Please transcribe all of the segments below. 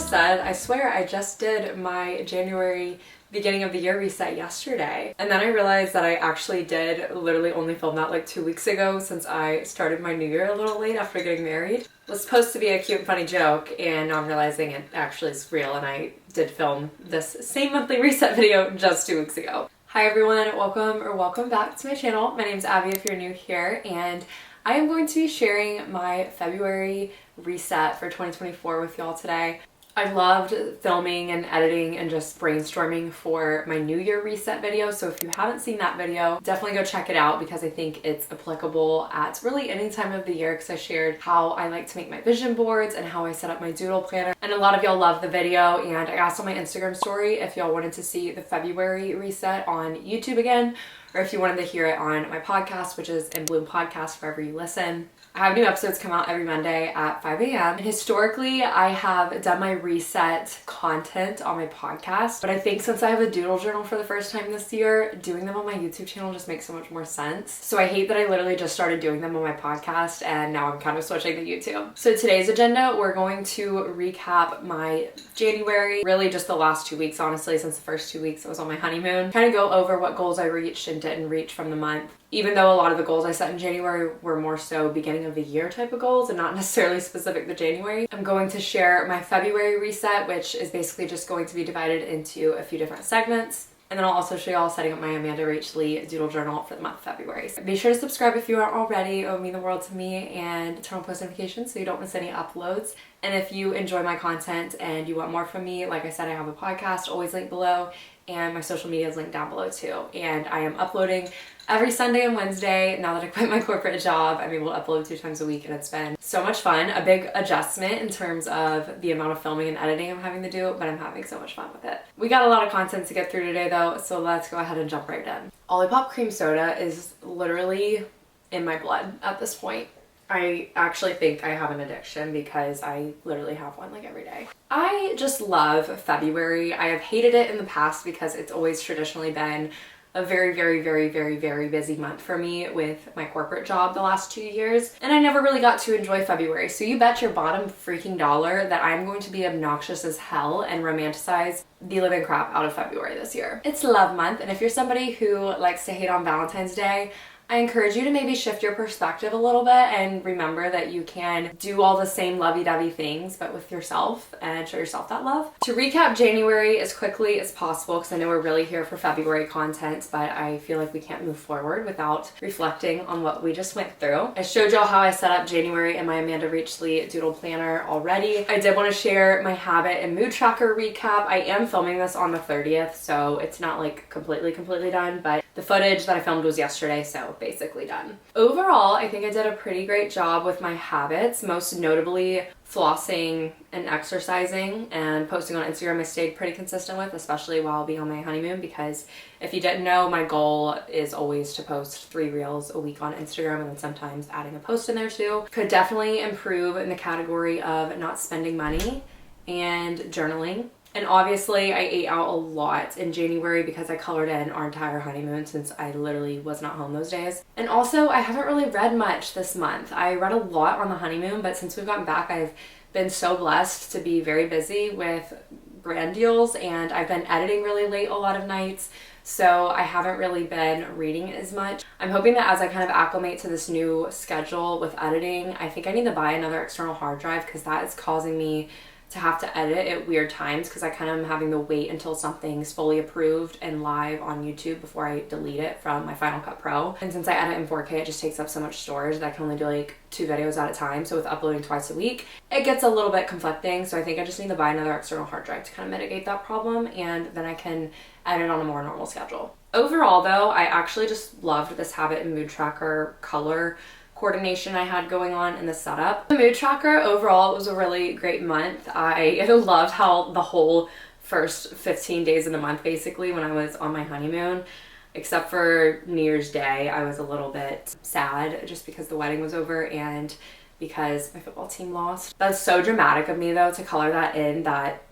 just said, I swear I just did my January beginning of the year reset yesterday. And then I realized that I actually did literally only film that like 2 weeks ago since I started my new year a little late after getting married. It was supposed to be a cute and funny joke, and now I'm realizing it actually is real, and I did film this same monthly reset video just 2 weeks ago. Hi everyone, welcome back to my channel. My name's Abby if you're new here, and I am going to be sharing my February reset for 2024 with y'all today. I loved filming and editing and just brainstorming for my New Year reset video. So if you haven't seen that video, definitely go check it out because I think it's applicable at really any time of the year, because I shared how I like to make my vision boards and how I set up my doodle planner. And a lot of y'all love the video, and I asked on my Instagram story if y'all wanted to see the February reset on YouTube again, or if you wanted to hear it on my podcast, which is In Bloom Podcast, wherever you listen. I have new episodes come out every Monday at 5 a.m. And historically, I have done my reset content on my podcast, but I think since I have a doodle journal for the first time this year, doing them on my YouTube channel just makes so much more sense. So I hate that I literally just started doing them on my podcast, and now I'm kind of switching to YouTube. So today's agenda, we're going to recap my January, really just the last 2 weeks, honestly, since the first 2 weeks I was on my honeymoon. Kind of go over what goals I reached and didn't reach from the month. Even though a lot of the goals I set in January were more so beginning of the year type of goals and not necessarily specific to January. I'm going to share my February reset, which is basically just going to be divided into a few different segments. And then I'll also show y'all setting up my Amanda Rach Lee doodle journal for the month of February. So be sure to subscribe if you aren't already. It would mean the world to me, and turn on post notifications so you don't miss any uploads. And if you enjoy my content and you want more from me, like I said, I have a podcast, always linked below, and my social media is linked down below too. And I am uploading every Sunday and Wednesday. Now that I quit my corporate job, I'm able to upload 2 times a week, and it's been so much fun. A big adjustment in terms of the amount of filming and editing I'm having to do, but I'm having so much fun with it. We got a lot of content to get through today though, so let's go ahead and jump right in. Olipop cream soda is literally in my blood at this point. I actually think I have an addiction because I literally have one like every day. I just love February. I have hated it in the past because it's always traditionally been a very busy month for me with my corporate job the last 2 years, and I never really got to enjoy February. So you bet your bottom freaking dollar that I'm going to be obnoxious as hell and romanticize the living crap out of February this year. It's love month, and if you're somebody who likes to hate on Valentine's Day, I encourage you to maybe shift your perspective a little bit and remember that you can do all the same lovey-dovey things, but with yourself, and show yourself that love. To recap January as quickly as possible, because I know we're really here for February content, but I feel like we can't move forward without reflecting on what we just went through. I showed y'all how I set up January in my Amanda Rach Lee doodle planner already. I did want to share my habit and mood tracker recap. I am filming this on the 30th, so it's not like completely done, but the footage that I filmed was yesterday, so basically done. Overall, I think I did a pretty great job with my habits, most notably flossing and exercising, and posting on Instagram I stayed pretty consistent with, especially while being on my honeymoon, because if you didn't know, my goal is always to post 3 reels a week on Instagram, and then sometimes adding a post in there too. Could definitely improve in the category of not spending money and journaling. And obviously I ate out a lot in January because I colored in our entire honeymoon since I literally was not home those days. And also I haven't really read much this month. I read a lot on the honeymoon, but since we've gotten back, I've been so blessed to be very busy with brand deals, and I've been editing really late a lot of nights. So I haven't really been reading as much. I'm hoping that as I kind of acclimate to this new schedule with editing, I think I need to buy another external hard drive, because that is causing me to have to edit at weird times, because I kind of am having to wait until something's fully approved and live on YouTube before I delete it from my Final Cut Pro. And since I edit in 4K, it just takes up so much storage that I can only do like 2 videos at a time. So with uploading twice a week, it gets a little bit conflicting. So I think I just need to buy another external hard drive to kind of mitigate that problem, and then I can edit on a more normal schedule. Overall though, I actually just loved this habit and mood tracker color coordination I had going on in the setup. The mood tracker overall, it was a really great month. I loved how the whole first 15 days of the month, basically, when I was on my honeymoon, except for New Year's Day, I was a little bit sad just because the wedding was over and because my football team lost. That's so dramatic of me though to color that in, that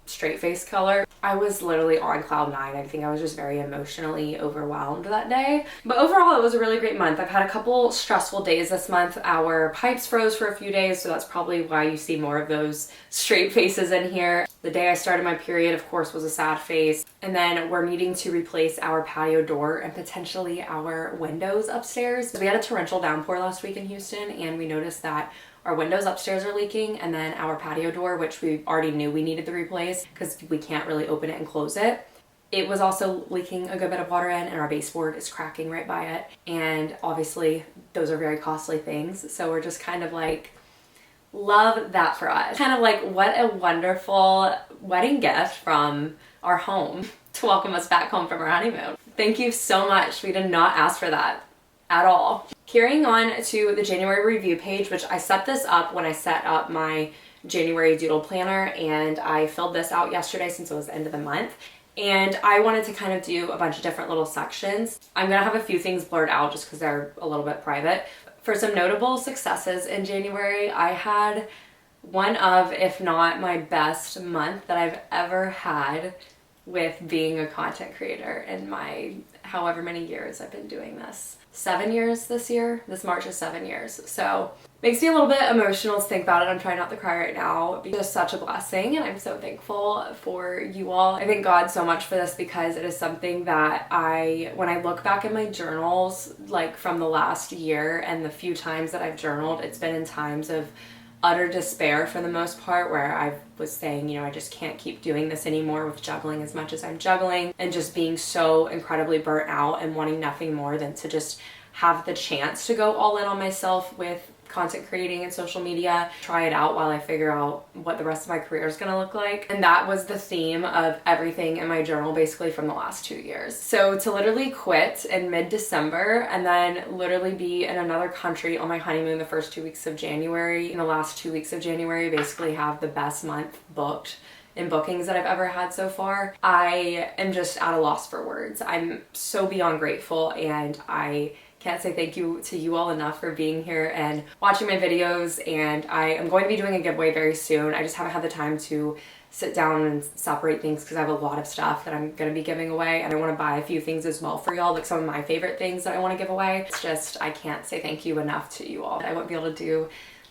straight face color. I was literally on cloud nine. I think I was just very emotionally overwhelmed that day. But overall, it was a really great month. I've had a couple stressful days this month. Our pipes froze for a few days, so that's probably why you see more of those straight faces in here. The day I started my period, of course, was a sad face. And then we're needing to replace our patio door and potentially our windows upstairs. We had a torrential downpour last week in Houston, and we noticed that our windows upstairs are leaking, and then our patio door, which we already knew we needed to replace because we can't really open it and close it. It was also leaking a good bit of water in, and our baseboard is cracking right by it. And obviously those are very costly things. So we're just kind of like, love that for us. Kind of like, what a wonderful wedding gift from our home to welcome us back home from our honeymoon. Thank you so much. We did not ask for that at all. Carrying on to the January review page, which I set this up when I set up my January doodle planner, and I filled this out yesterday since it was the end of the month. And I wanted to kind of do a bunch of different little sections. I'm gonna have a few things blurred out just because they're a little bit private. For some notable successes in January, I had one of, if not my best month that I've ever had with being a content creator in my however many years I've been doing this. 7 years this year. This March is 7 years. So makes me a little bit emotional to think about it. I'm trying not to cry right now. It's just such a blessing, and I'm so thankful for you all. I thank God so much for this because it is something that when I look back at my journals, like from the last year and the few times that I've journaled, it's been in times of utter despair for the most part, where I was saying, you know, I just can't keep doing this anymore with juggling as much as I'm juggling, and just being so incredibly burnt out and wanting nothing more than to just have the chance to go all in on myself with content creating and social media, try it out while I figure out what the rest of my career is gonna look like. And that was the theme of everything in my journal basically from the last 2 years. So to literally quit in mid-December and then literally be in another country on my honeymoon the first 2 weeks of January, in the last 2 weeks of January, basically have the best month booked in bookings that I've ever had so far. I am just at a loss for words. I'm so beyond grateful, and I can't say thank you to you all enough for being here and watching my videos. And I am going to be doing a giveaway very soon. I just haven't had the time to sit down and separate things because I have a lot of stuff that I'm going to be giving away, and I want to buy a few things as well for y'all, like some of my favorite things that I want to give away. It's just, I can't say thank you enough to you all. I won't be able to do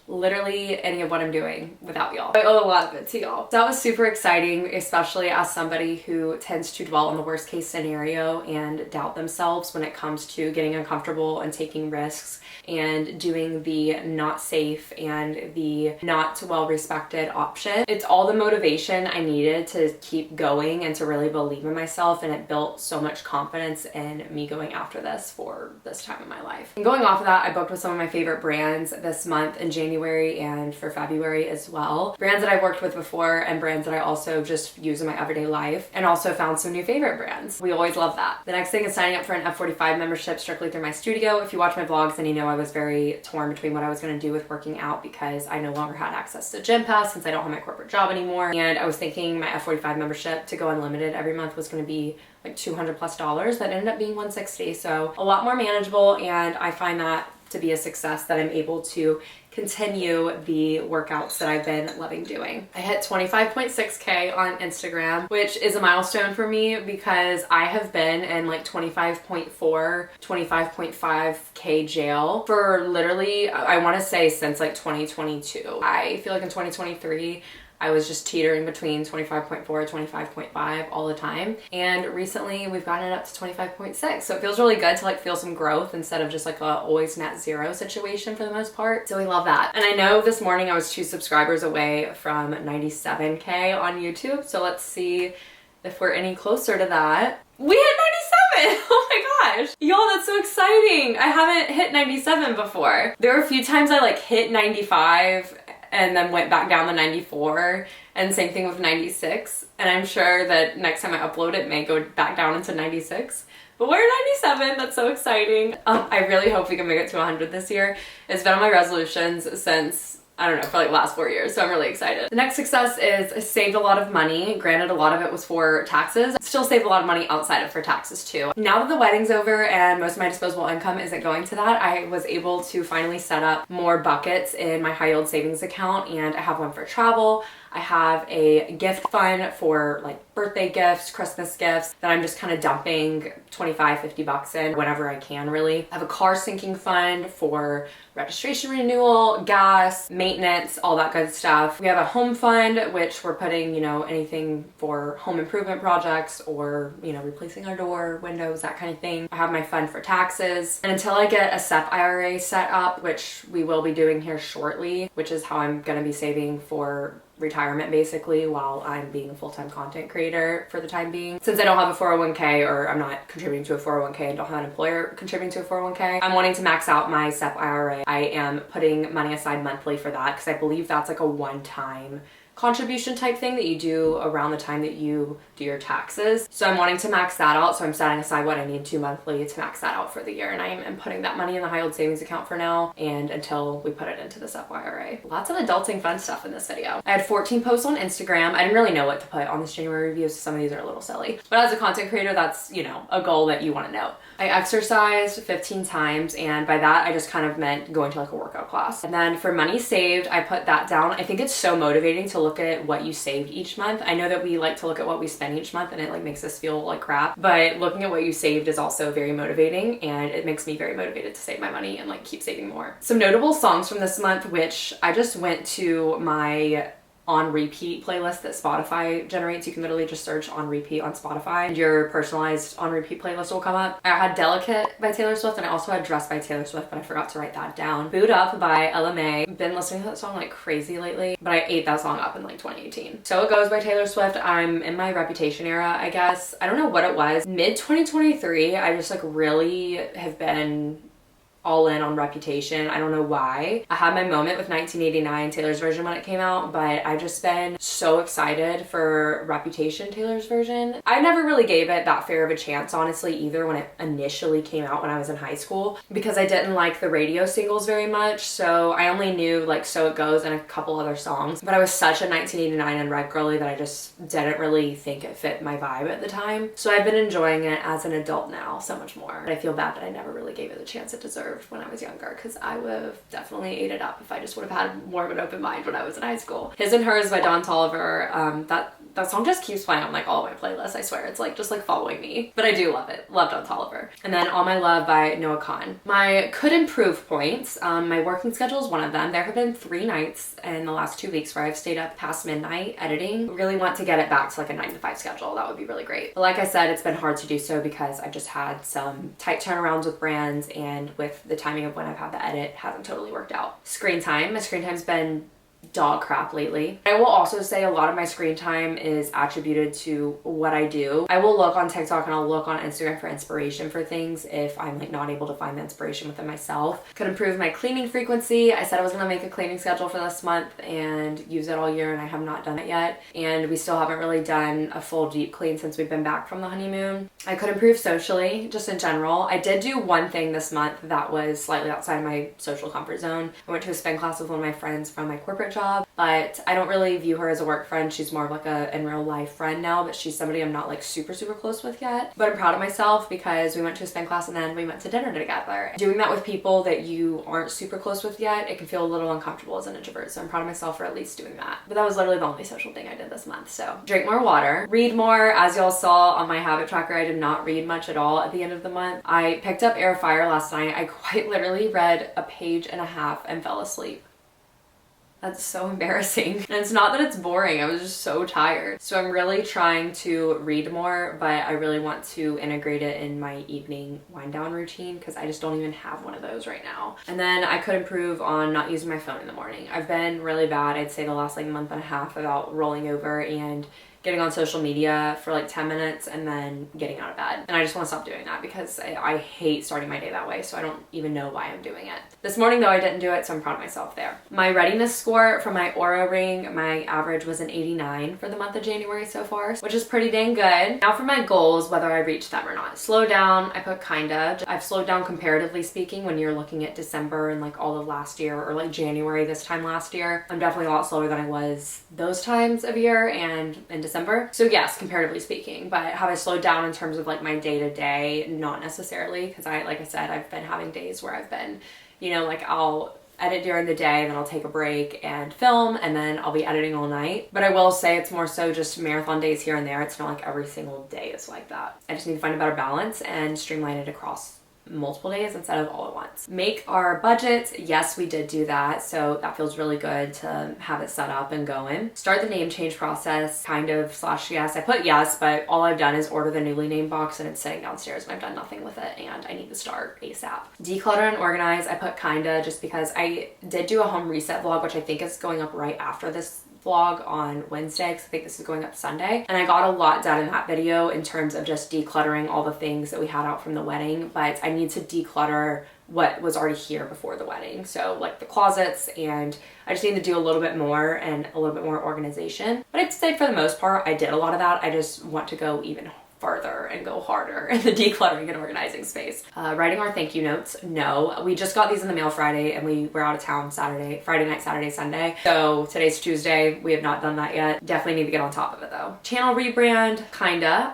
literally any of what I'm doing without y'all. I owe a lot of it to y'all. So that was super exciting, especially as somebody who tends to dwell on the worst case scenario and doubt themselves when it comes to getting uncomfortable and taking risks and doing the not safe and the not well respected option. It's all the motivation I needed to keep going and to really believe in myself, and it built so much confidence in me going after this for this time in my life. And going off of that, I booked with some of my favorite brands this month in January and for February as well. Brands that I've worked with before and brands that I also just use in my everyday life, and also found some new favorite brands. We always love that. The next thing is signing up for an F45 membership strictly through my studio. If you watch my vlogs, then you know I was very torn between what I was going to do with working out because I no longer had access to gym pass since I don't have my corporate job anymore. And I was thinking my F45 membership to go unlimited every month was going to be like $200+. That ended up being $160, so a lot more manageable, and I find that to be a success that I'm able to continue the workouts that I've been loving doing. I hit 25.6K on Instagram, which is a milestone for me because I have been in like 25.4, 25.5K jail for literally, I want to say since like 2022. I feel like in 2023, I was just teetering between 25.4, 25.5 all the time. And recently we've gotten it up to 25.6. So it feels really good to like feel some growth instead of just like a always net zero situation for the most part. So we love that. And I know this morning I was 2 subscribers away from 97K on YouTube. So let's see if we're any closer to that. We hit 97! Oh my gosh! Y'all, that's so exciting! I haven't hit 97 before. There were a few times I like hit 95 and then went back down to 94, and same thing with 96. And I'm sure that next time I upload it may go back down into 96. But we're 97, that's so exciting. I really hope we can make it to 100 this year. It's been on my resolutions since I don't know, for like the last 4 years, so I'm really excited. The next success is I saved a lot of money. Granted, a lot of it was for taxes. Still saved a lot of money outside of for taxes too. Now that the wedding's over and most of my disposable income isn't going to that, I was able to finally set up more buckets in my high yield savings account, and I have one for travel. I have a gift fund for like birthday gifts, Christmas gifts that I'm just kind of dumping 25, 50 bucks in whenever I can, really. I have a car sinking fund for registration renewal, gas, maintenance, all that good stuff. We have a home fund, which we're putting, you know, anything for home improvement projects or, you know, replacing our door, windows, that kind of thing. I have my fund for taxes. And until I get a SEP IRA set up, which we will be doing here shortly, which is how I'm gonna be saving for retirement basically while I'm being a full-time content creator for the time being. Since I don't have a 401k, or I'm not contributing to a 401k and don't have an employer contributing to a 401k, I'm wanting to max out my SEP IRA. I am putting money aside monthly for that because I believe that's like a one-time contribution type thing that you do around the time that you do your taxes. So I'm wanting to max that out. So I'm setting aside what I need to monthly to max that out for the year. And I am putting that money in the high yield savings account for now and until we put it into the SEP IRA. Lots of adulting fun stuff in this video. I had 14 posts on Instagram. I didn't really know what to put on this January review, so some of these are a little silly. But as a content creator, that's, you know, a goal that you want to know. I exercised 15 times, and by that I just kind of meant going to like a workout class. And then for money saved, I put that down. I think it's so motivating to look at what you saved each month. I know that we like to look at what we spend each month and it like makes us feel like crap, but looking at what you saved is also very motivating, and it makes me very motivated to save my money and like keep saving more. Some notable songs from this month, which I just went to my on repeat playlist that Spotify generates. You can literally just search on repeat on Spotify and your personalized on repeat playlist will come up. I had Delicate by Taylor Swift, and I also had Dress by Taylor Swift, but I forgot to write that down. Boot Up by LMA. Been listening to that song like crazy lately, but I ate that song up in like 2018. So It Goes by Taylor Swift. I'm in my Reputation era, I guess. I don't know what it was. Mid 2023, I just like really have been all in on Reputation. I don't know why. I had my moment with 1989, Taylor's version, when it came out, but I've just been so excited for Reputation, Taylor's version. I never really gave it that fair of a chance, honestly, either when it initially came out when I was in high school, because I didn't like the radio singles very much, so I only knew like So It Goes and a couple other songs, but I was such a 1989 and Red girly that I just didn't really think it fit my vibe at the time. So I've been enjoying it as an adult now so much more. But I feel bad that I never really gave it the chance it deserved when I was younger, because I would have definitely ate it up if I just would have had more of an open mind when I was in high school. His and Hers by Don Toliver, that song just keeps playing on like all of my playlists, I swear. It's like just like following me, but I do love it. Love Don Toliver. And then All My Love by Noah Kahan. My could improve points, my working schedule is one of them. There have been 3 nights in the last 2 weeks where I've stayed up past midnight editing. Really want to get it back to like a 9 to 5 schedule. That would be really great. But like I said, it's been hard to do so because I just had some tight turnarounds with brands, and with the timing of when I've had the edit hasn't totally worked out. Screen time. My screen time's been dog crap lately. I will also say a lot of my screen time is attributed to what I do. I will look on TikTok and I'll look on Instagram for inspiration for things if I'm like not able to find the inspiration within myself. Could improve my cleaning frequency. I said I was gonna make a cleaning schedule for this month and use it all year, and I have not done it yet. And we still haven't really done a full deep clean since we've been back from the honeymoon. I could improve socially, just in general. I did do one thing this month that was slightly outside of my social comfort zone. I went to a spin class with one of my friends from my corporate job, but I don't really view her as a work friend. She's more of like a in real life friend now, but she's somebody I'm not like super close with yet. But I'm proud of myself because we went to a spin class and then we went to dinner together. Doing that with people that you aren't super close with yet, it can feel a little uncomfortable as an introvert, so I'm proud of myself for at least doing that. But that was literally the only social thing I did this month. So drink more water, read more. As y'all saw on my habit tracker, I did not read much at all at the end of the month. I picked up Air Fire last night. I quite literally read a page and a half and fell asleep. That's so embarrassing. And it's not that it's boring, I was just so tired. So I'm really trying to read more, but I really want to integrate it in my evening wind down routine because I just don't even have one of those right now. And then I could improve on not using my phone in the morning. I've been really bad, I'd say the last like month and a half, about rolling over and getting on social media for like 10 minutes and then getting out of bed. And I just want to stop doing that because I hate starting my day that way, so I don't even know why I'm doing it. This morning though, I didn't do it, so I'm proud of myself there. My readiness score for my Aura ring, my average was an 89 for the month of January so far, which is pretty dang good. Now for my goals, whether I reach them or not. Slow down, I put kinda. I've slowed down comparatively speaking when you're looking at December and like all of last year, or like January this time last year. I'm definitely a lot slower than I was those times of year and in December. So yes, comparatively speaking, but have I slowed down in terms of like my day-to-day? Not necessarily, because like I said, I've been having days where I've been, you know, like I'll edit during the day and then I'll take a break and film and then I'll be editing all night. But I will say it's more so just marathon days here and there. It's not like every single day is like that. I just need to find a better balance and streamline it across multiple days instead of all at once. Make our budgets. Yes, we did do that. So that feels really good to have it set up and going. Start the name change process, kind of / yes. I put yes, but all I've done is order the newly named box and it's sitting downstairs and I've done nothing with it and I need to start ASAP. Declutter and organize. I put kinda just because I did do a home reset vlog, which I think is going up right after this vlog on Wednesday because I think this is going up Sunday, and I got a lot done in that video in terms of just decluttering all the things that we had out from the wedding, but I need to declutter what was already here before the wedding, so like the closets, and I just need to do a little bit more and a little bit more organization. But I'd say for the most part I did a lot of that. I just want to go even farther and go harder in the decluttering and organizing space. Writing our thank you notes. No, we just got these in the mail Friday and we were out of town Friday night, Saturday, Sunday. So today's Tuesday. We have not done that yet. Definitely need to get on top of it though. Channel rebrand, kinda.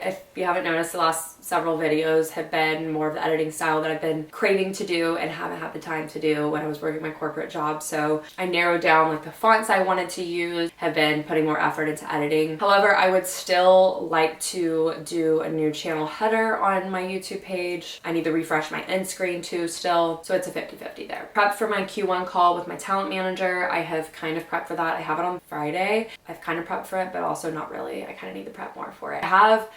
If you haven't noticed, the last several videos have been more of the editing style that I've been craving to do and haven't had the time to do when I was working my corporate job. So I narrowed down like the fonts I wanted to use, have been putting more effort into editing. However, I would still like to do a new channel header on my YouTube page. I need to refresh my end screen too still. So it's a 50-50 there. Prep for my Q1 call with my talent manager. I have kind of prepped for that. I have it on Friday. I've kind of prepped for it, but also not really. I kind of need to prep more for it. I have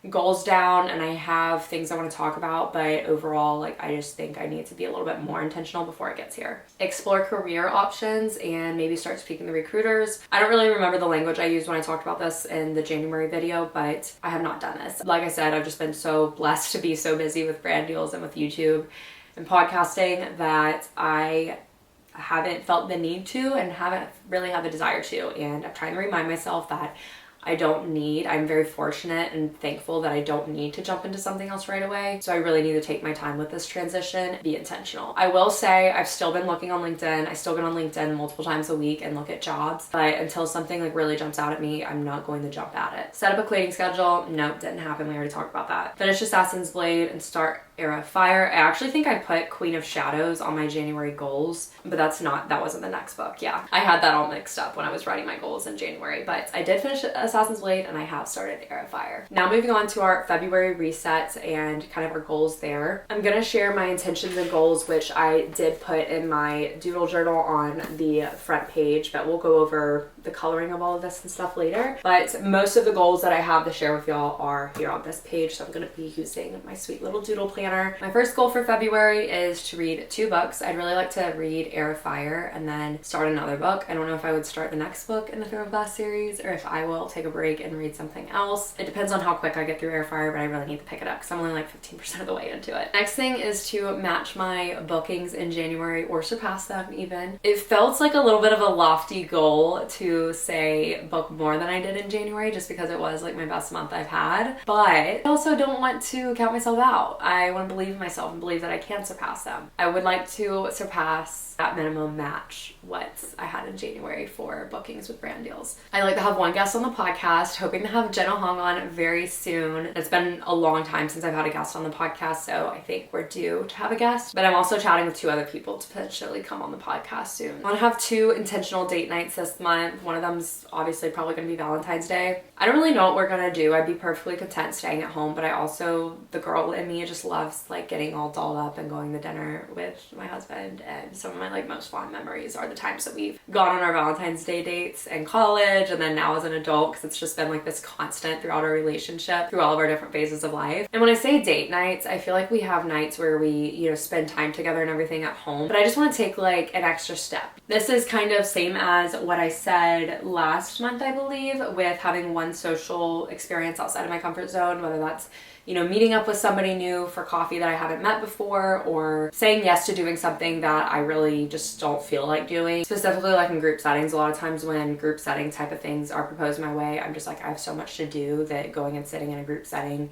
goals down and I have things I want to talk about, but overall, like, I just think I need to be a little bit more intentional before it gets here. Explore career options and maybe start speaking to recruiters. I don't really remember the language I used when I talked about this in the January video, but I have not done this. Like I said, I've just been so blessed to be so busy with brand deals and with YouTube and podcasting that I haven't felt the need to and haven't really had the desire to. And I'm trying to remind myself that I'm very fortunate and thankful that I don't need to jump into something else right away. So I really need to take my time with this transition, be intentional. I will say I've still been looking on LinkedIn. I still get on LinkedIn multiple times a week and look at jobs, but until something like really jumps out at me, I'm not going to jump at it. Set up a cleaning schedule. Nope, didn't happen. We already talked about that. Finish Assassin's Blade and start Era of Fire. I actually think I put Queen of Shadows on my January goals, but that wasn't the next book. Yeah, I had that all mixed up when I was writing my goals in January, but I did finish Assassin's Blade and I have started Era of Fire. Now moving on to our February resets and kind of our goals there. I'm gonna share my intentions and goals, which I did put in my doodle journal on the front page, but we'll go over the coloring of all of this and stuff later. But most of the goals that I have to share with y'all are here on this page, so I'm gonna be using my sweet little doodle planner. My first goal for February is to read 2 books. I'd really like to read Era of Fire and then start another book. I don't know if I would start the next book in the Throne of Glass series or if I will take a break and read something else. It depends on how quick I get through Era of Fire, but I really need to pick it up because I'm only like 15% of the way into it. Next thing is to match my bookings in January or surpass them even. It felt like a little bit of a lofty goal to say book more than I did in January just because it was like my best month I've had, but I also don't want to count myself out. I want to believe in myself and believe that I can surpass them. I would like to surpass, at minimum, match what I had in January for bookings with brand deals. I like to have one guest on the podcast, hoping to have Jenna Hong on very soon. It's been a long time since I've had a guest on the podcast, so I think we're due to have a guest, but I'm also chatting with 2 other people to potentially come on the podcast soon. I want to have 2 intentional date nights this month. One of them's obviously probably going to be Valentine's Day. I don't really know what we're going to do. I'd be perfectly content staying at home, but the girl in me just loves loves like getting all dolled up and going to dinner with my husband, and some of my like most fond memories are the times that we've gone on our Valentine's Day dates in college and then now as an adult, because it's just been like this constant throughout our relationship through all of our different phases of life. And when I say date nights, I feel like we have nights where we, you know, spend time together and everything at home, but I just want to take like an extra step. This is kind of same as what I said last month, I believe, with having one social experience outside of my comfort zone, whether that's, you know, meeting up with somebody new for coffee that I haven't met before, or saying yes to doing something that I really just don't feel like doing. Specifically like in group settings, a lot of times when group setting type of things are proposed my way, I'm just like, I have so much to do that going and sitting in a group setting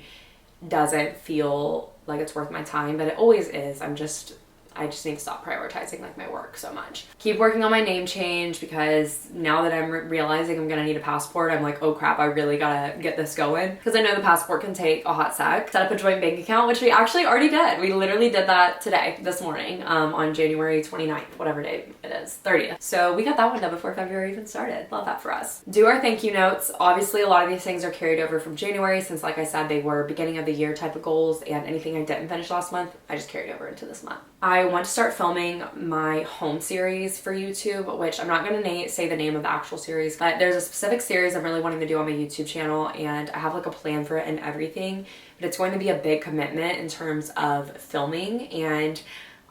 doesn't feel like it's worth my time, but it always is. I just need to stop prioritizing like my work so much. Keep working on my name change, because now that I'm realizing I'm gonna need a passport, I'm like, oh crap, I really gotta get this going. Because I know the passport can take a hot sec. Set up a joint bank account, which we actually already did. We literally did that today, this morning, on January 29th, whatever day it is, 30th. So we got that one done before February even started. Love that for us. Do our thank you notes. Obviously, a lot of these things are carried over from January, since like I said, they were beginning of the year type of goals, and anything I didn't finish last month, I just carried over into this month. I want to start filming my home series for YouTube, which I'm not going to say the name of the actual series, but there's a specific series I'm really wanting to do on my YouTube channel, and I have like a plan for it and everything, but it's going to be a big commitment in terms of filming, and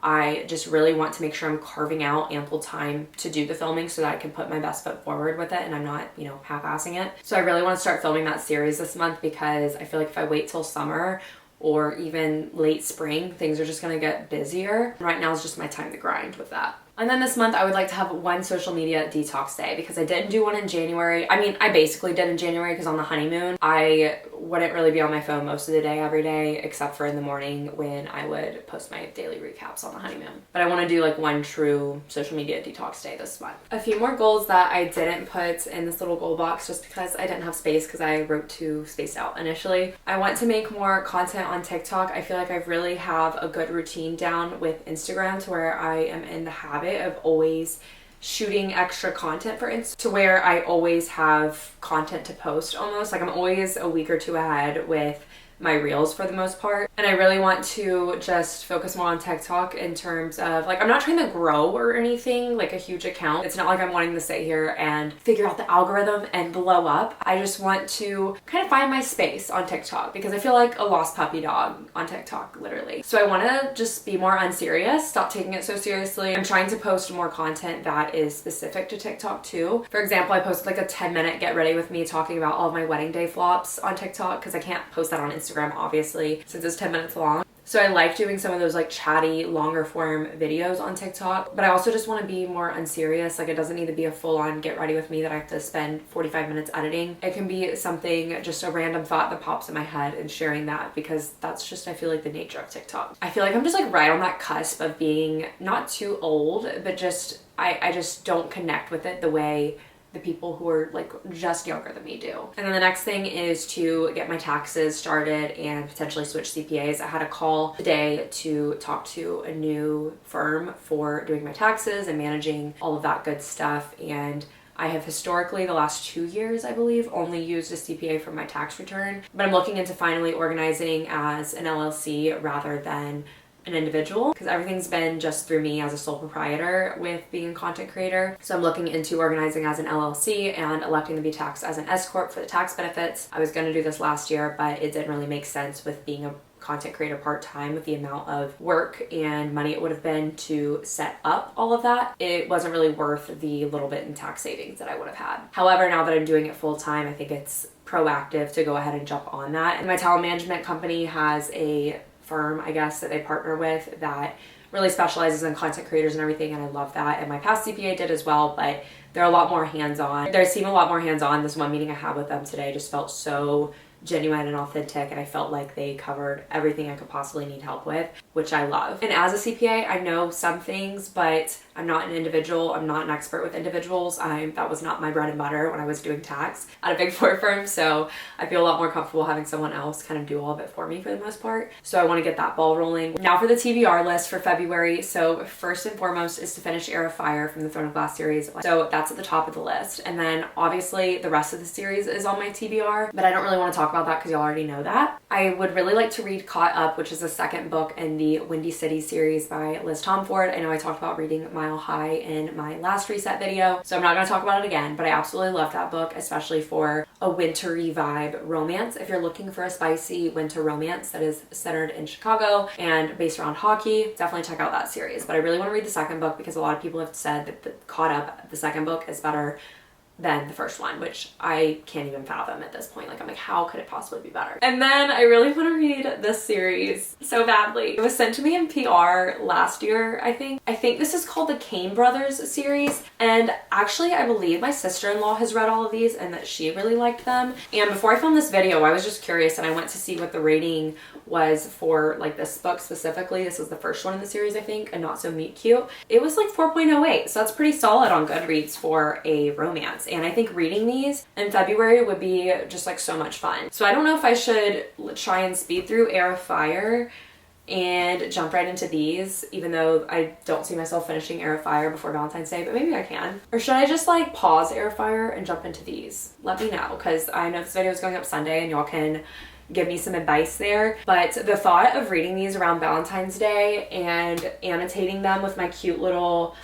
I just really want to make sure I'm carving out ample time to do the filming so that I can put my best foot forward with it and I'm not, you know, half-assing it. So I really want to start filming that series this month, because I feel like if I wait till summer or even late spring, things are just gonna get busier. Right now is just my time to grind with that. And then this month I would like to have one social media detox day, because I didn't do one in January. I mean, I basically did in January because on the honeymoon, I wouldn't really be on my phone most of the day every day, except for in the morning when I would post my daily recaps on the honeymoon. But I want to do like one true social media detox day this month. A few more goals that I didn't put in this little goal box just because I didn't have space, because I wrote too spaced out initially. I want to make more content on TikTok. I feel like I really have a good routine down with Instagram, to where I am in the habit of always shooting extra content for Insta, to where I always have content to post almost. Like I'm always a week or two ahead with my reels for the most part. And I really want to just focus more on TikTok in terms of like, I'm not trying to grow or anything like a huge account. It's not like I'm wanting to sit here and figure out the algorithm and blow up. I just want to kind of find my space on TikTok, because I feel like a lost puppy dog on TikTok, literally. So I want to just be more unserious, stop taking it so seriously. I'm trying to post more content that is specific to TikTok too. For example, I posted like a 10-minute get ready with me talking about all of my wedding day flops on TikTok, because I can't post that on Instagram obviously since it's 10 minutes long. So I like doing some of those like chatty, longer form videos on TikTok, but I also just want to be more unserious. Like it doesn't need to be a full-on get ready with me that I have to spend 45 minutes editing. It can be something, just a random thought that pops in my head, and sharing that, because that's just, I feel like, the nature of TikTok. I feel like I'm just like right on that cusp of being not too old, but just, I just don't connect with it the way the people who are like just younger than me do. And then the next thing is to get my taxes started and potentially switch CPAs. I had a call today to talk to a new firm for doing my taxes and managing all of that good stuff. And I have historically, the last 2 years, I believe, only used a CPA for my tax return, but I'm looking into finally organizing as an LLC rather than an individual, because everything's been just through me as a sole proprietor with being a content creator. So I'm looking into organizing as an LLC and electing to be taxed as an S Corp for the tax benefits. I was going to do this last year, but it didn't really make sense with being a content creator part-time with the amount of work and money it would have been to set up all of that. It wasn't really worth the little bit in tax savings that I would have had. However, now that I'm doing it full-time, I think it's proactive to go ahead and jump on that. And my talent management company has a firm, I guess, that they partner with that really specializes in content creators and everything, and I love that. And my past CPA did as well, but they're a lot more hands-on. They seem a lot more hands-on. This one meeting I had with them today just felt so genuine and authentic, and I felt like they covered everything I could possibly need help with, which I love. And as a CPA, I know some things, but I'm not an individual. I'm not an expert with individuals. That was not my bread and butter when I was doing tax at a big four firm. So I feel a lot more comfortable having someone else kind of do all of it for me for the most part. So I want to get that ball rolling. Now for the TBR list for February. So first and foremost is to finish Heir of Fire from the Throne of Glass series. So that's at the top of the list. And then obviously the rest of the series is on my TBR, but I don't really want to talk about that because y'all already know that. I would really like to read Caught Up, which is the second book in the Windy City series by Liz Tomford. I know I talked about reading Mile High in my last reset video, so I'm not going to talk about it again, but I absolutely love that book, especially for a wintry vibe romance. If you're looking for a spicy winter romance that is centered in Chicago and based around hockey, definitely check out that series. But I really want to read the second book because a lot of people have said that the Caught Up, the second book, is better than the first one, which I can't even fathom at this point. Like, I'm like, how could it possibly be better? And then I really want to read this series so badly. It was sent to me in PR last year, I think. I think this is called the Kane Brothers series. And actually, I believe my sister-in-law has read all of these and that she really liked them. And before I filmed this video, I was just curious and I went to see what the rating was for like this book specifically. This was the first one in the series, I think, and Not So Meet Cute. It was like 4.08, so that's pretty solid on Goodreads for a romance. And I think reading these in February would be just like so much fun. So I don't know if I should try and speed through Heir of Fire and jump right into these, even though I don't see myself finishing Heir of Fire before Valentine's Day, but maybe I can. Or should I just like pause Heir of Fire and jump into these? Let me know, because I know this video is going up Sunday and y'all can give me some advice there. But the thought of reading these around Valentine's Day and annotating them with my cute little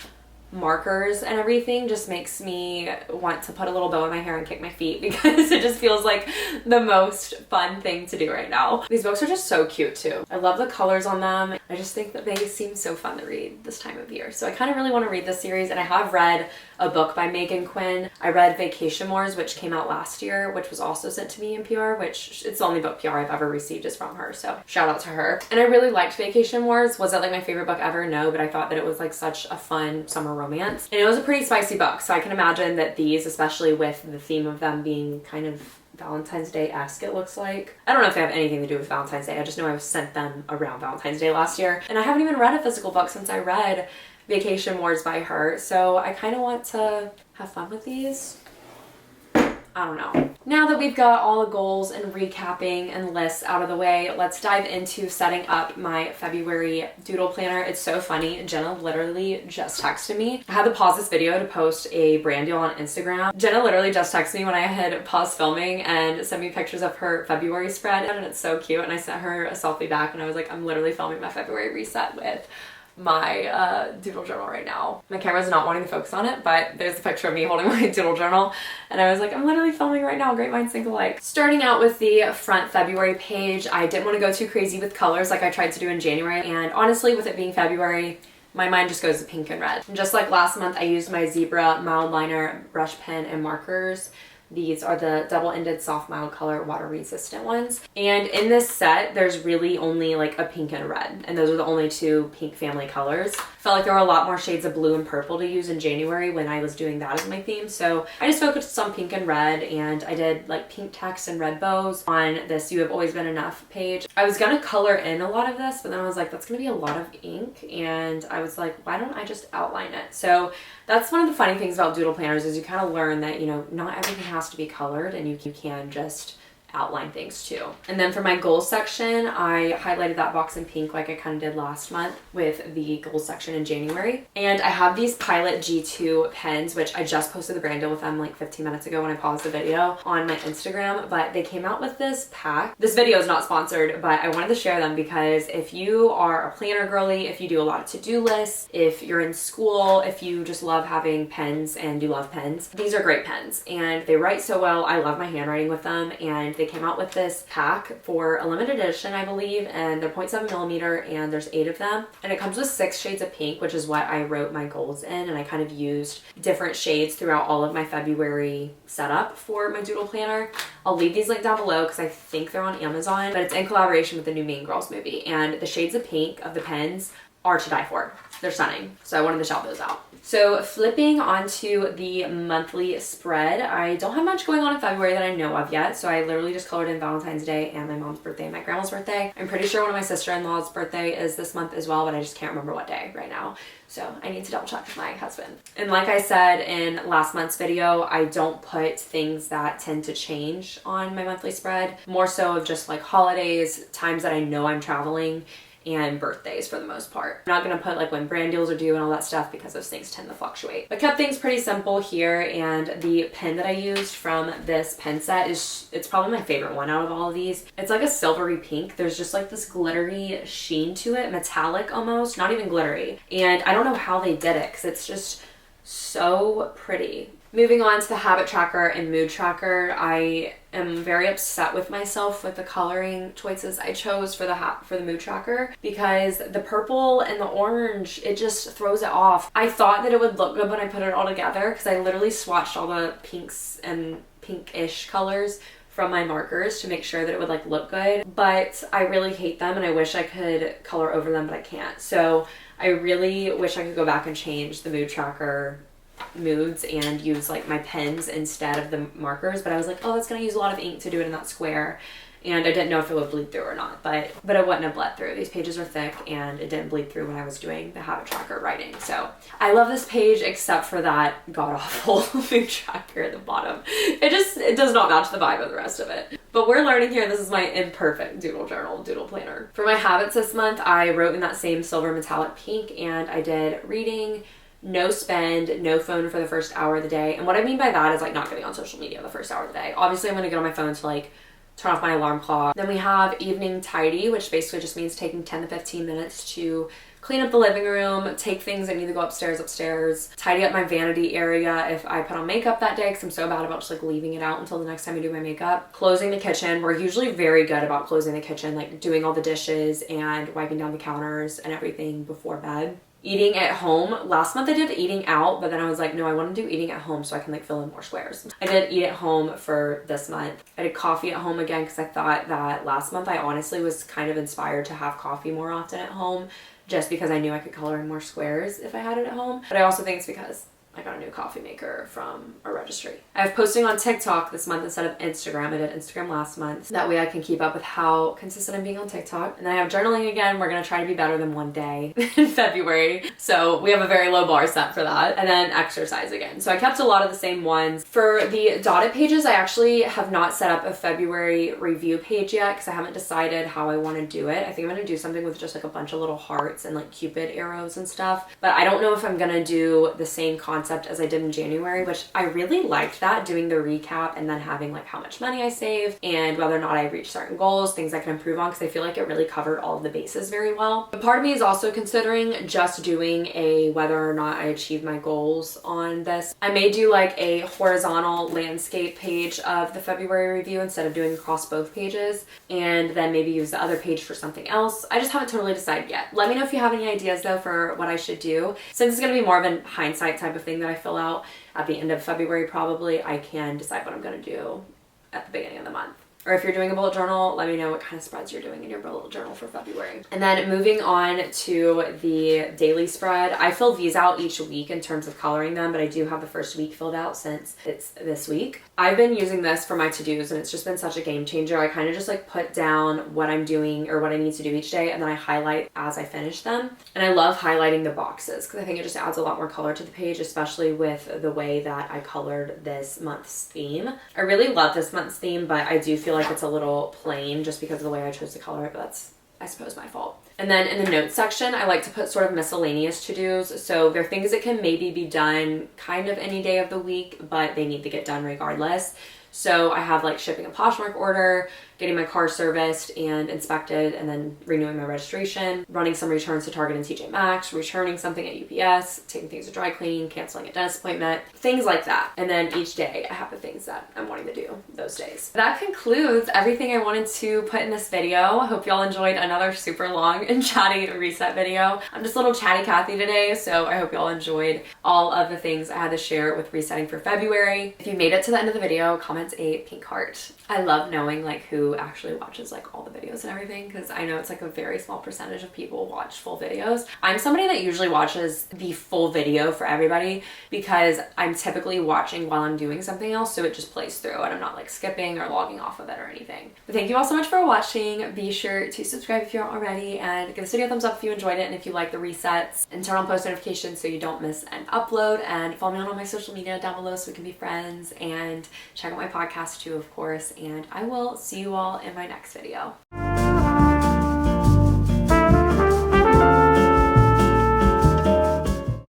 markers and everything just makes me want to put a little bow in my hair and kick my feet, because it just feels like the most fun thing to do right now. These books are just so cute too. I love the colors on them. I just think that they seem so fun to read this time of year. So I kind of really want to read this series, and I have read a book by Megan Quinn. I read Vacation Wars, which came out last year, which was also sent to me in PR, which it's the only book PR I've ever received is from her, so shout out to her. And I really liked Vacation Wars. Was it like my favorite book ever? No, but I thought that it was like such a fun summer romance. And it was a pretty spicy book, so I can imagine that these, especially with the theme of them being kind of Valentine's Day-esque, it looks like. I don't know if they have anything to do with Valentine's Day. I just know I was sent them around Valentine's Day last year. And I haven't even read a physical book since I read Vacation Wars by her, so I kind of want to have fun with these. I don't know. Now that we've got all the goals and recapping and lists out of the way, let's dive into setting up my February doodle planner. It's so funny. Jenna literally just texted me. I had to pause this video to post a brand deal on Instagram. Jenna literally just texted me when I had paused filming and sent me pictures of her February spread, and it's so cute. And I sent her a selfie back and I was like, I'm literally filming my February reset with my doodle journal right now. My camera's not wanting to focus on it, but there's a picture of me holding my doodle journal, and I was like, I'm literally filming right now. Great minds think alike. Starting out with the front February page, I didn't want to go too crazy with colors like I tried to do in January, and honestly, with it being February, my mind just goes to pink and red. And just like last month, I used my Zebra mild liner, brush pen, and markers. These are the double-ended soft mild color water resistant ones. And in this set, there's really only like a pink and a red. And those are the only two pink family colors. Felt like there were a lot more shades of blue and purple to use in January when I was doing that as my theme. So I just focused on pink and red, and I did like pink text and red bows on this You Have Always Been Enough page. I was gonna color in a lot of this, but then I was like, that's gonna be a lot of ink. And I was like, why don't I just outline it? So that's one of the funny things about doodle planners is you kind of learn that, you know, not everything has to be colored, and you can just outline things too. And then for my goals section, I highlighted that box in pink like I kind of did last month with the goals section in January. And I have these Pilot G2 pens, which I just posted the brand deal with them like 15 minutes ago when I paused the video on my Instagram, but they came out with this pack. This video is not sponsored, but I wanted to share them because if you are a planner girly, if you do a lot of to-do lists, if you're in school, if you just love having pens and you love pens, these are great pens and they write so well. I love my handwriting with them, and they came out with this pack for a limited edition, I believe, and they're 0.7 millimeter and there's 8 of them. And it comes with 6 shades of pink, which is what I wrote my goals in, and I kind of used different shades throughout all of my February setup for my doodle planner. I'll leave these linked down below because I think they're on Amazon, but it's in collaboration with the new Mean Girls movie, and the shades of pink of the pens are to die for. They're stunning. So I wanted to shout those out. So flipping onto the monthly spread, I don't have much going on in February that I know of yet. So I literally just colored in Valentine's Day and my mom's birthday and my grandma's birthday. I'm pretty sure one of my sister-in-law's birthday is this month as well, but I just can't remember what day right now. So I need to double check with my husband. And like I said in last month's video, I don't put things that tend to change on my monthly spread. More so of just like holidays, times that I know I'm traveling, and birthdays for the most part. I'm not gonna put like when brand deals are due and all that stuff because those things tend to fluctuate. But kept things pretty simple here, and the pen that I used from this pen set it's probably my favorite one out of all of these. It's like a silvery pink. There's just like this glittery sheen to it, metallic almost, not even glittery. And I don't know how they did it because it's just so pretty. Moving on to the habit tracker and mood tracker, I am very upset with myself with the coloring choices I chose for the mood tracker, because the purple and the orange, it just throws it off. I thought that it would look good when I put it all together because I literally swatched all the pinks and pinkish colors from my markers to make sure that it would like look good, but I really hate them and I wish I could color over them, but I can't. So I really wish I could go back and change the mood tracker moods and use like my pens instead of the markers, but I was like, oh, that's gonna use a lot of ink to do it in that square, and I didn't know if it would bleed through or not, but it wouldn't have bled through. These pages are thick and it didn't bleed through when I was doing the habit tracker writing. So I love this page except for that god-awful mood tracker at the bottom. It does not match the vibe of the rest of it. But we're learning here, this is my imperfect doodle journal, doodle planner. For my habits this month, I wrote in that same silver metallic pink, and I did reading, no spend, no phone for the first hour of the day. And what I mean by that is like not getting on social media the first hour of the day. Obviously I'm gonna get on my phone to like turn off my alarm clock. Then we have evening tidy, which basically just means taking 10 to 15 minutes to clean up the living room, take things that need to go upstairs, tidy up my vanity area if I put on makeup that day because I'm so bad about just like leaving it out until the next time I do my makeup. Closing the kitchen. We're usually very good about closing the kitchen, like doing all the dishes and wiping down the counters and everything before bed. Eating at home. Last month I did eating out, but then I was like, no, I want to do eating at home so I can like fill in more squares. I did eat at home for this month. I did coffee at home again because I thought that last month I honestly was kind of inspired to have coffee more often at home just because I knew I could color in more squares if I had it at home. But I also think it's because I got a new coffee maker from a registry. I have posting on TikTok this month instead of Instagram. I did Instagram last month. That way I can keep up with how consistent I'm being on TikTok. And then I have journaling again. We're gonna try to be better than one day in February. So we have a very low bar set for that. And then exercise again. So I kept a lot of the same ones. For the dotted pages, I actually have not set up a February review page yet because I haven't decided how I want to do it. I think I'm gonna do something with just like a bunch of little hearts and like Cupid arrows and stuff. But I don't know if I'm gonna do the same concept as I did in January, which I really liked that, doing the recap and then having like how much money I saved and whether or not I reached certain goals, things I can improve on, because I feel like it really covered all of the bases very well. But part of me is also considering just doing a whether or not I achieved my goals on this. I may do like a horizontal landscape page of the February review instead of doing across both pages, and then maybe use the other page for something else. I just haven't totally decided yet. Let me know if you have any ideas though for what I should do. Since it's gonna be more of a hindsight type of thing that I fill out at the end of February, probably I can decide what I'm gonna do at the beginning of the month. Or if you're doing a bullet journal, let me know what kind of spreads you're doing in your bullet journal for February. And then moving on to the daily spread, I fill these out each week in terms of coloring them, but I do have the first week filled out since it's this week. I've been using this for my to-dos and it's just been such a game changer. I kind of just like put down what I'm doing or what I need to do each day, and then I highlight as I finish them. And I love highlighting the boxes because I think it just adds a lot more color to the page, especially with the way that I colored this month's theme. I really love this month's theme, but I do feel like it's a little plain just because of the way I chose to color it, but that's, I suppose, my fault. And then in the notes section, I like to put sort of miscellaneous to-dos. So they're things that can maybe be done kind of any day of the week, but they need to get done regardless. So I have like shipping a Poshmark order, getting my car serviced and inspected, and then renewing my registration, running some returns to Target and TJ Maxx, returning something at UPS, taking things to dry cleaning, canceling a dentist appointment, things like that. And then each day I have the things that I'm wanting to do those days. That concludes everything I wanted to put in this video. I hope y'all enjoyed another super long and chatty reset video. I'm just a little chatty Cathy today, so I hope y'all enjoyed all of the things I had to share with resetting for February. If you made it to the end of the video, comment and a pink heart. I love knowing like who actually watches like all the videos and everything, because I know it's like a very small percentage of people watch full videos. I'm somebody that usually watches the full video for everybody because I'm typically watching while I'm doing something else, so it just plays through and I'm not like skipping or logging off of it or anything. But thank you all so much for watching. Be sure to subscribe if you aren't already, and give this video a thumbs up if you enjoyed it and if you like the resets, and turn on post notifications so you don't miss an upload, and follow me on all my social media down below so we can be friends, and check out my podcast too, of course, and I will see you all in my next video.